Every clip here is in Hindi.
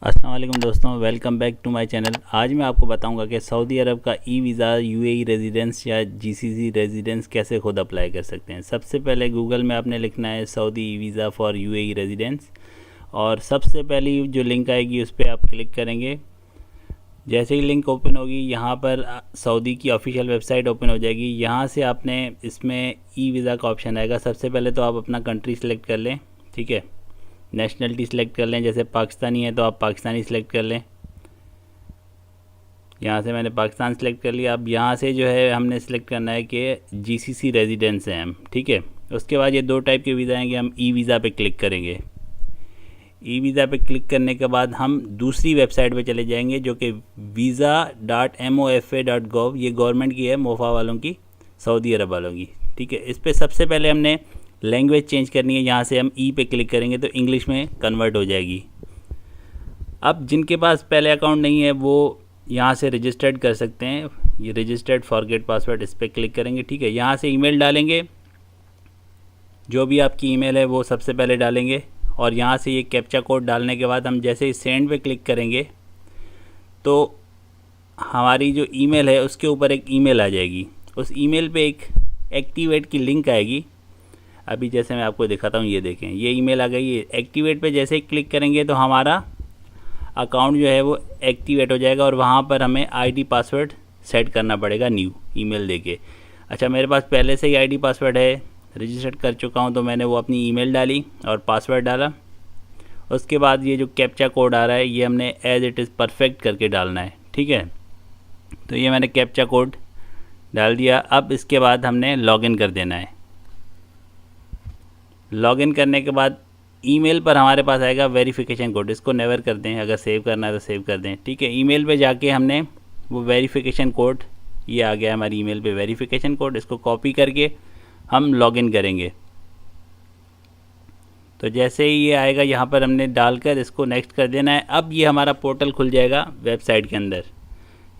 अस्सलाम वालेकुम दोस्तों, welcome back to my channel. आज मैं आपको बताऊंगा कि सऊदी अरब का ई वीज़ा, यूएई रेजिडेंस या जीसीसी रेजिडेंस कैसे खुद अप्लाई कर सकते हैं। सबसे पहले गूगल में आपने लिखना है Saudi e visa for UAE residence और सबसे पहली जो लिंक आएगी उस पर आप क्लिक करेंगे। जैसे ही लिंक ओपन होगी यहाँ पर सऊदी की ऑफिशियल वेबसाइट ओपन हो जाएगी। यहाँ से आपने इसमें ई वीज़ा का ऑप्शन आएगा। सबसे पहले तो आप अपना कंट्री सेलेक्ट कर लें, ठीक है। नेशनलिटी सेलेक्ट कर लें, जैसे पाकिस्तानी है तो आप पाकिस्तानी सेलेक्ट कर लें। यहाँ से मैंने पाकिस्तान सेलेक्ट कर लिया। अब यहाँ से जो है हमने सेलेक्ट करना है कि जीसीसी रेजिडेंस हैं हम, ठीक है। उसके बाद ये दो टाइप के वीज़ा आएंगे, हम ई वीज़ा पे क्लिक करेंगे। ई वीज़ा पे क्लिक करने के बाद हम दूसरी वेबसाइट पे चले जाएंगे जो कि visa.mofa.gov, ये गवर्नमेंट की है, मोफा वालों की, सऊदी अरब वालों की, ठीक है। इस पर सबसे पहले हमने लैंग्वेज चेंज करनी है। यहाँ से हम ई पे क्लिक करेंगे तो इंग्लिश में कन्वर्ट हो जाएगी। अब जिनके पास पहले अकाउंट नहीं है वो यहाँ से रजिस्टर्ड कर सकते हैं। ये रजिस्टर्ड फॉरगेट पासवर्ड, इस पर क्लिक करेंगे, ठीक है। यहाँ से ईमेल डालेंगे, जो भी आपकी ईमेल है वो सबसे पहले डालेंगे और यहाँ से ये कैप्चा कोड डालने के बाद हम जैसे ही सेंड पे क्लिक करेंगे तो हमारी जो ईमेल है उसके ऊपर एक ईमेल आ जाएगी। उस ईमेल पे एक एक्टिवेट की लिंक आएगी। अभी जैसे मैं आपको दिखाता हूँ, ये देखें, ये ईमेल आ गई है। एक्टिवेट पे जैसे ही क्लिक करेंगे तो हमारा अकाउंट जो है वो एक्टिवेट हो जाएगा और वहाँ पर हमें आईडी पासवर्ड सेट करना पड़ेगा न्यू ईमेल देके। अच्छा, मेरे पास पहले से ही आईडी पासवर्ड है, रजिस्टर कर चुका हूँ, तो मैंने वो अपनी ईमेल डाली और पासवर्ड डाला। उसके बाद ये जो कैप्चा कोड आ रहा है ये हमने एज इट इज़ परफेक्ट करके डालना है, ठीक है। तो ये मैंने कैप्चा कोड डाल दिया। अब इसके बाद हमने लॉगिन कर देना है। लॉगिन करने के बाद ईमेल पर हमारे पास आएगा वेरिफिकेशन कोड। इसको नेवर कर दें, अगर सेव करना है तो सेव कर दें, ठीक है। ईमेल पे जाके हमने वो वेरिफिकेशन कोड, ये आ गया हमारी ईमेल पे वेरिफिकेशन कोड, इसको कॉपी करके हम लॉगिन करेंगे। तो जैसे ही ये आएगा यहाँ पर हमने डालकर इसको नेक्स्ट कर देना है। अब ये हमारा पोर्टल खुल जाएगा वेबसाइट के अंदर।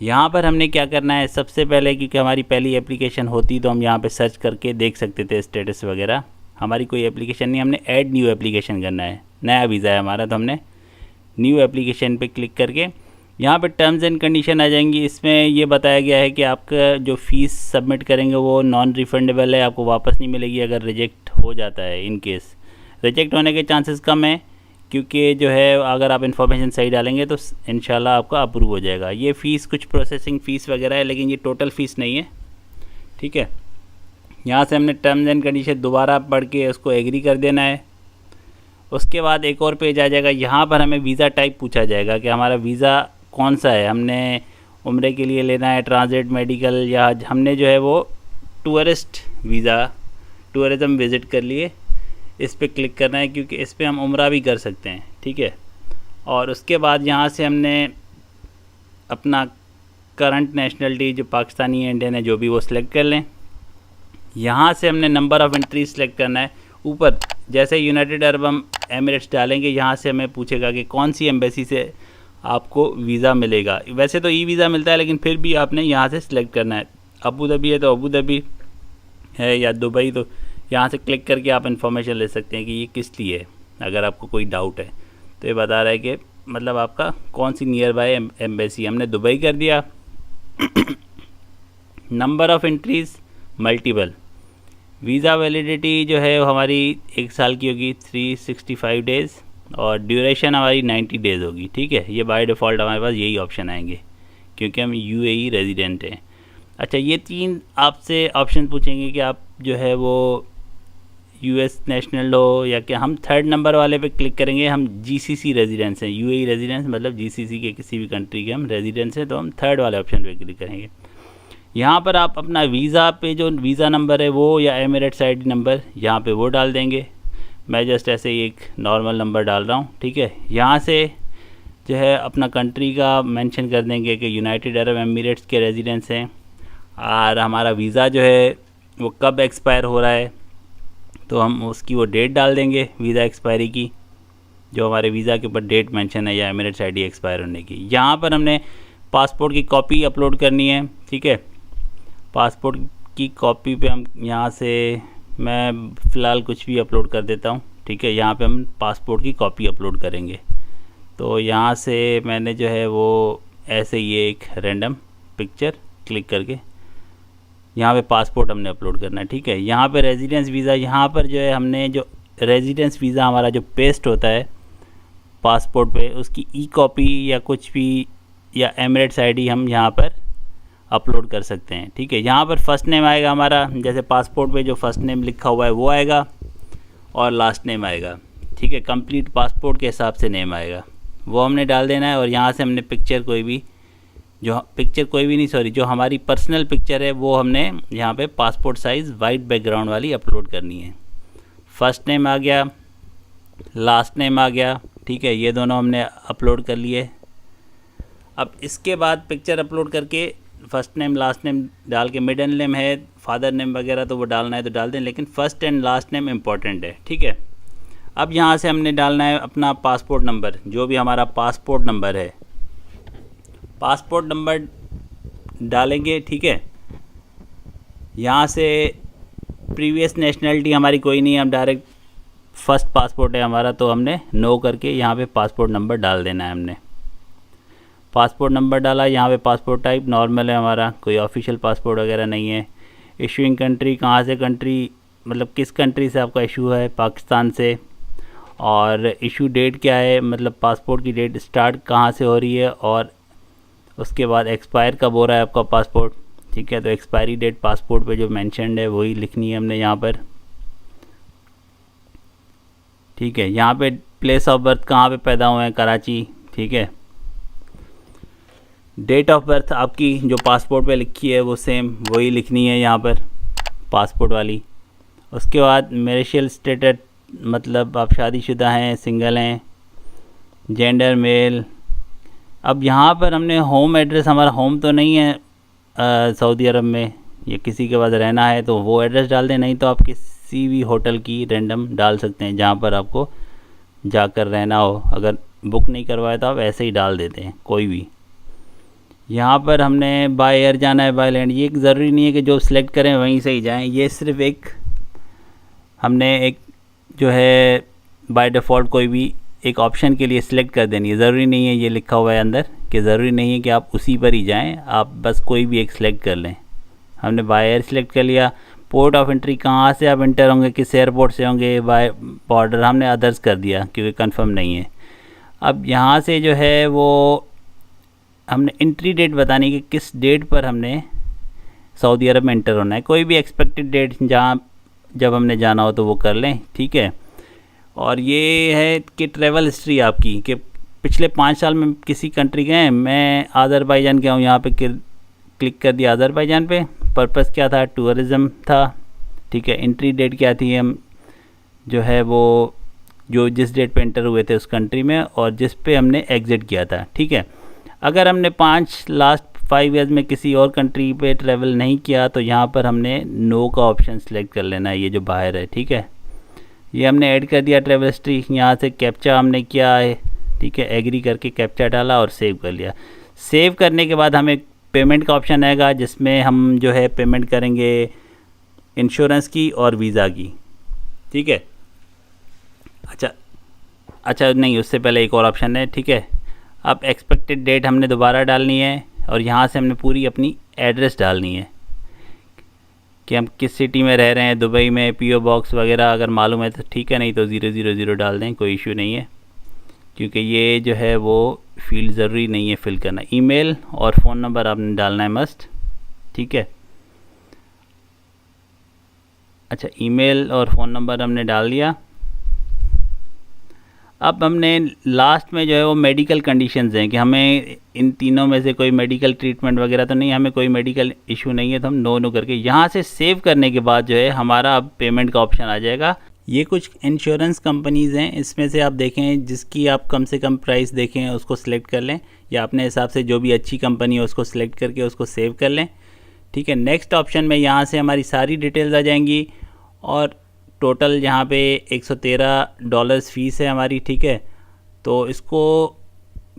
यहाँ पर हमने क्या करना है, सबसे पहले, क्योंकि हमारी पहली एप्लीकेशन होती तो हम यहाँ पे सर्च करके देख सकते थे स्टेटस वगैरह। हमारी कोई एप्लीकेशन नहीं, हमने ऐड न्यू एप्लीकेशन करना है। नया वीज़ा है हमारा तो हमने न्यू एप्लीकेशन पे क्लिक करके यहाँ पे टर्म्स एंड कंडीशन आ जाएंगी। इसमें ये बताया गया है कि आपका जो फ़ीस सबमिट करेंगे वो नॉन रिफंडेबल है, आपको वापस नहीं मिलेगी अगर रिजेक्ट हो जाता है। इन केस रिजेक्ट होने के चांसेस कम है, क्योंकि जो है अगर आप इन्फॉर्मेशन सही डालेंगे तो इंशाल्लाह आपका अप्रूव हो जाएगा। ये फ़ीस कुछ प्रोसेसिंग फ़ीस वगैरह है, लेकिन ये टोटल फ़ीस नहीं है, ठीक है। यहाँ से हमने टर्म्स एंड कंडीशन दोबारा पढ़ के उसको एग्री कर देना है। उसके बाद एक और पेज आ जाएगा, यहाँ पर हमें वीज़ा टाइप पूछा जाएगा कि हमारा वीज़ा कौन सा है। हमने उम्रे के लिए लेना है, ट्रांजिट, मेडिकल, या हमने जो है वो टूरिस्ट वीज़ा, टूरिज़म विज़िट कर लिए, इस पर क्लिक करना है, क्योंकि इस पर हम उम्रा भी कर सकते हैं, ठीक है। और उसके बाद यहाँ से हमने अपना करंट नेशनलिटी, जो पाकिस्तानी है, इंडियन है, जो भी, वो सिलेक्ट कर लें। यहाँ से हमने नंबर ऑफ़ एंट्री सेलेक्ट करना है। ऊपर जैसे यूनाइटेड अरब एमिरेट्स डालेंगे, यहाँ से हमें पूछेगा कि कौन सी एम्बेसी से आपको वीज़ा मिलेगा। वैसे तो ई वीज़ा मिलता है, लेकिन फिर भी आपने यहाँ से सिलेक्ट करना है। अबू धाबी है तो अबू धाबी है, या दुबई, तो यहाँ से क्लिक करके आप इन्फॉर्मेशन ले सकते हैं कि ये किस लिए है, अगर आपको कोई डाउट है। तो ये बता रहा है कि मतलब आपका कौन सी नियर बाय एम्बेसी। हमने दुबई कर दिया। Number of entries multiple. Visa validity जो है वो हमारी 1 साल की होगी, 365 डेज़, और ड्यूरेशन हमारी 90 डेज़ होगी, ठीक है। ये बाय डिफ़ॉल्ट हमारे पास यही ऑप्शन आएंगे क्योंकि हम यूएई रेजिडेंट हैं। अच्छा, ये 3 आपसे ऑप्शन पूछेंगे कि आप जो है वो यूएस नेशनल हो या क्या। हम 3rd नंबर वाले पे क्लिक करेंगे। हम जीसीसी रेजिडेंस हैं, यूएई रेजिडेंस मतलब जीसीसी के किसी भी कंट्री के हम रेजिडेंस हैं, तो हम 3rd वाले ऑप्शन पे क्लिक करेंगे। यहाँ पर आप अपना वीज़ा पे जो वीज़ा नंबर है वो, या एमिरेट्स आईडी नंबर, यहाँ पे वो डाल देंगे। मैं जस्ट ऐसे ही एक नॉर्मल नंबर डाल रहा हूँ, ठीक है। यहाँ से जो है अपना कंट्री का मेंशन कर देंगे कि यूनाइटेड अरब एमिरेट्स के रेजिडेंस हैं, और हमारा वीज़ा जो है वो कब एक्सपायर हो रहा है, तो हम उसकी वो डेट डाल देंगे वीज़ा एक्सपायरी की, जो हमारे वीज़ा के ऊपर डेट मेंशन है, या एमिरेट्स आईडी एक्सपायर होने की। यहाँ पर हमने पासपोर्ट की कॉपी अपलोड करनी है, ठीक है। पासपोर्ट की कॉपी पे हम यहाँ से, मैं फ़िलहाल कुछ भी अपलोड कर देता हूँ, ठीक है। यहाँ पे हम पासपोर्ट की कॉपी अपलोड करेंगे। तो यहाँ से मैंने जो है वो ऐसे ये एक रैंडम पिक्चर क्लिक करके यहाँ पे पासपोर्ट हमने अपलोड करना है। ठीक है, यहाँ पे रेजिडेंस वीज़ा, यहाँ पर जो है हमने जो रेजिडेंस वीज़ा हमारा जो पेस्ट होता है पासपोर्ट पे, उसकी ई कॉपी या कुछ भी या एमिरेट्स आईडी हम यहाँ पर अपलोड कर सकते हैं। ठीक है, यहाँ पर फर्स्ट नेम आएगा हमारा, जैसे पासपोर्ट पे जो फर्स्ट नेम लिखा हुआ है वो आएगा और लास्ट नेम आएगा। ठीक है, कंप्लीट पासपोर्ट के हिसाब से नेम आएगा, वो हमने डाल देना है। और यहाँ से हमने पिक्चर कोई भी जो हमारी पर्सनल पिक्चर है वो हमने यहाँ पे पासपोर्ट साइज़ वाइट बैकग्राउंड वाली अपलोड करनी है। फर्स्ट नेम आ गया, लास्ट नेम आ गया। ठीक है, ये दोनों हमने अपलोड कर लिए। अब इसके बाद पिक्चर अपलोड करके फर्स्ट नेम लास्ट नेम डाल के, मिडिल नेम है, फादर नेम वगैरह तो वो डालना है तो डाल दें, लेकिन first and last name important है। ठीक है, अब यहाँ से हमने डालना है अपना पासपोर्ट नंबर, जो भी हमारा पासपोर्ट नंबर है, पासपोर्ट नंबर डालेंगे। ठीक है, यहाँ से प्रीवियस नेशनलिटी हमारी कोई नहीं है, हम डायरेक्ट फर्स्ट पासपोर्ट है हमारा, तो हमने नो करके यहाँ पे पासपोर्ट नंबर डाल देना है। हमने पासपोर्ट नंबर डाला, यहाँ पे पासपोर्ट टाइप नॉर्मल है हमारा, कोई ऑफिशियल पासपोर्ट वगैरह नहीं है। इशूइंग कंट्री, कहाँ से कंट्री, मतलब किस कंट्री से आपका इशू है, पाकिस्तान से। और इशू डेट क्या है, मतलब पासपोर्ट की डेट स्टार्ट कहाँ से हो रही है, और उसके बाद एक्सपायर कब हो रहा है आपका पासपोर्ट। ठीक है, तो एक्सपायरी डेट पासपोर्ट पे जो मेंशन्ड है वही लिखनी है हमने यहाँ पर। ठीक है, यहाँ पे प्लेस ऑफ बर्थ कहाँ पे पैदा हुए हैं, कराची। ठीक है, डेट ऑफ बर्थ आपकी जो पासपोर्ट पे लिखी है वो सेम वही लिखनी है यहाँ पर पासपोर्ट वाली। उसके बाद मैरिटल स्टेटस, मतलब आप शादीशुदा हैं, सिंगल हैं, जेंडर मेल। अब यहाँ पर हमने होम एड्रेस, हमारा होम तो नहीं है सऊदी अरब में, या किसी के पास रहना है तो वो एड्रेस डाल दें, नहीं तो आप किसी भी होटल की रैंडम डाल सकते हैं जहाँ पर आपको जाकर रहना हो। अगर बुक नहीं करवाया तो आप ऐसे ही डाल देते हैं कोई भी। यहाँ पर हमने बाय एयर जाना है, बाय लैंड, ये ज़रूरी नहीं है कि जो सिलेक्ट करें वहीं से ही जाएं, ये सिर्फ एक हमने एक जो है बाय डिफ़ॉल्ट कोई भी एक ऑप्शन के लिए सिलेक्ट कर देनी है। ज़रूरी नहीं है, ये लिखा हुआ है अंदर कि ज़रूरी नहीं है कि आप उसी पर ही जाएं, आप बस कोई भी एक सिलेक्ट कर लें। हमने बाय एयर सिलेक्ट कर लिया। पोर्ट ऑफ एंट्री, कहाँ से आप इंटर होंगे, किस एयरपोर्ट से होंगे, बाय बॉर्डर हमने अदर्स कर दिया क्योंकि कंफर्म नहीं है। अब यहाँ से जो है वो हमने एंट्री डेट बतानी कि किस डेट पर हमने सऊदी अरब में इंटर होना है, कोई भी एक्सपेक्टेड डेट जहाँ जब हमने जाना हो तो वो कर लें। ठीक है, और ये है कि ट्रैवल हिस्ट्री आपकी, कि पिछले 5 साल में किसी कंट्री गए हैं। मैं अज़रबैजान गया हूँ, यहाँ पे क्लिक कर दिया अज़रबैजान पे। पर्पस क्या था, टूरिज़म था। ठीक है, एंट्री डेट क्या थी, हम जो है वो जो जिस डेट पे एंटर हुए थे उस कंट्री में और जिस पे हमने एग्ज़िट किया था। ठीक है, अगर हमने लास्ट 5 ईयर्स में किसी और कंट्री पे ट्रैवल नहीं किया तो यहाँ पर हमने नो का ऑप्शन सेलेक्ट कर लेना है, ये जो बाहर है। ठीक है, ये हमने ऐड कर दिया ट्रैवल हिस्ट्री। यहाँ से कैप्चा हमने किया है। ठीक है, एग्री करके कैप्चा डाला और सेव कर लिया। सेव करने के बाद हमें पेमेंट का ऑप्शन आएगा, जिसमें हम जो है पेमेंट करेंगे इंश्योरेंस की और वीज़ा की। ठीक है, अच्छा नहीं, उससे पहले एक और ऑप्शन है। ठीक है, अब एक्सपेक्टेड डेट हमने दोबारा डालनी है और यहाँ से हमने पूरी अपनी एड्रेस डालनी है कि हम किस सिटी में रह रहे हैं, दुबई में, पीओ बॉक्स वगैरह अगर मालूम है तो ठीक है, नहीं तो 000 डाल दें, कोई इशू नहीं है, क्योंकि ये जो है वो फील्ड ज़रूरी नहीं है फिल करना। ईमेल और फ़ोन नंबर आपने डालना है मस्ट। ठीक है, अच्छा ईमेल और फ़ोन नंबर हमने डाल दिया। अब हमने लास्ट में जो है वो मेडिकल कंडीशंस हैं कि हमें इन तीनों में से कोई मेडिकल ट्रीटमेंट वगैरह तो नहीं, हमें कोई मेडिकल इशू नहीं है, तो हम नो करके यहाँ से सेव करने के बाद जो है हमारा अब पेमेंट का ऑप्शन आ जाएगा। ये कुछ इंश्योरेंस कंपनीज़ हैं, इसमें से आप देखें जिसकी आप कम से कम प्राइस देखें उसको सिलेक्ट कर लें, या अपने हिसाब से जो भी अच्छी कंपनी है उसको सिलेक्ट करके उसको सेव कर लें। ठीक है, नेक्स्ट ऑप्शन में यहाँ से हमारी सारी डिटेल्स आ जाएंगी और टोटल यहाँ पे $113 फ़ीस है हमारी। ठीक है, तो इसको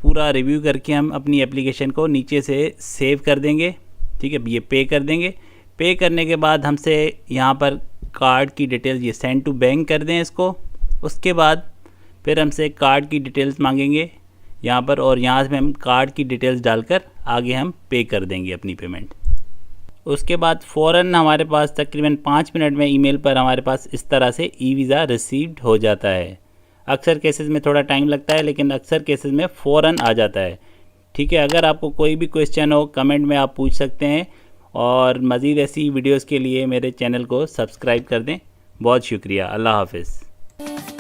पूरा रिव्यू करके हम अपनी एप्लीकेशन को नीचे से सेव कर देंगे। ठीक है, ये पे कर देंगे। पे करने के बाद हमसे यहाँ पर कार्ड की डिटेल्स ये सेंड टू बैंक कर दें इसको। उसके बाद फिर हमसे कार्ड की डिटेल्स मांगेंगे यहाँ पर, और यहाँ से हम कार्ड की डिटेल्स डालकर आगे हम पे कर देंगे अपनी पेमेंट। उसके बाद फ़ौरन हमारे पास तकरीबन 5 मिनट में ईमेल पर हमारे पास इस तरह से ई वीज़ा रिसीव्ड हो जाता है। अक्सर केसेस में थोड़ा टाइम लगता है, लेकिन अक्सर केसेस में फ़ौरन आ जाता है। ठीक है, अगर आपको कोई भी क्वेश्चन हो कमेंट में आप पूछ सकते हैं, और मज़ीद ऐसी वीडियोस के लिए मेरे चैनल को सब्सक्राइब कर दें। बहुत शुक्रिया। अल्लाह हाफ़िज़।